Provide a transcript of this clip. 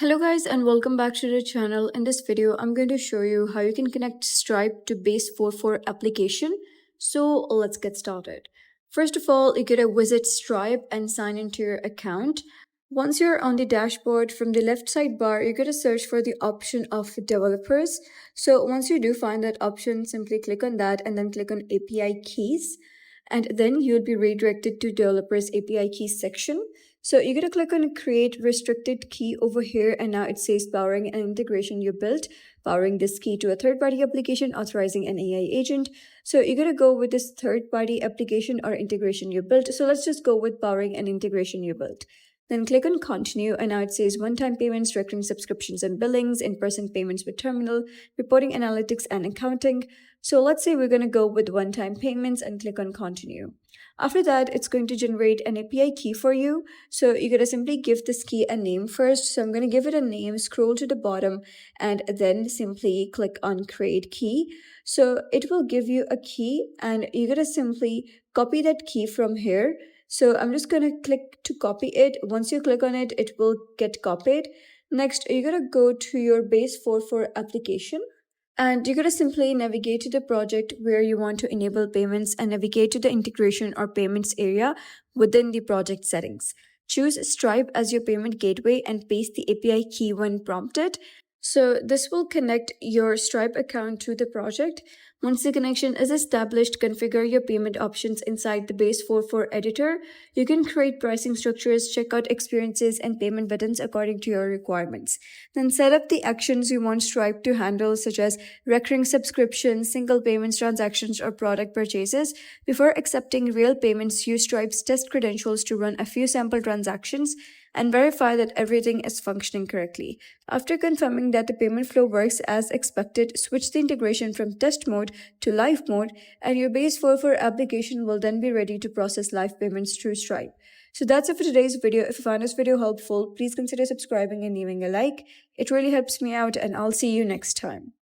Hello guys and welcome back to the channel. In this video, I'm going to show you how you can connect Stripe to Base44 application. So let's get started. First of all, you gotta visit Stripe and sign into your account. Once you're on the dashboard, from the left sidebar, you're gonna search for the option of developers. So once you do find that option, simply click on that and then click on API keys. And then you'll be redirected to developers API keys section. So you're going to click on create restricted key over here, and now it says powering an integration you built, powering this key to a third-party application, authorizing an AI agent. So you're going to go with this third-party application or integration you built. So let's just go with powering an integration you built. Then click on continue, and now it says one-time payments, recurring subscriptions and billings, in-person payments with terminal, reporting analytics and accounting. So let's say we're going to go with one-time payments and click on continue. After that, it's going to generate an API key for you. So you're going to simply give this key a name first. So I'm going to give it a name, scroll to the bottom, and then simply click on create key. So it will give you a key, and you're going to simply copy that key from here. So I'm just going to click to copy it. Once you click on it, it will get copied. Next, you're going to go to your Base44 application. And you're going to simply navigate to the project where you want to enable payments and navigate to the integration or payments area within the project settings. Choose Stripe as your payment gateway and paste the API key when prompted. So this will connect your Stripe account to the project. Once the connection is established, configure your payment options inside the Base44 editor. You can create pricing structures, checkout experiences, and payment buttons according to your requirements. Then set up the actions you want Stripe to handle, such as recurring subscriptions, single payments, transactions, or product purchases. Before accepting real payments, use Stripe's test credentials to run a few sample transactions and verify that everything is functioning correctly. After confirming that the payment flow works as expected, switch the integration from test mode to live mode, and your Base44 application will then be ready to process live payments through Stripe. So that's it for today's video. If you found this video helpful, please consider subscribing and leaving a like. It really helps me out, and I'll see you next time.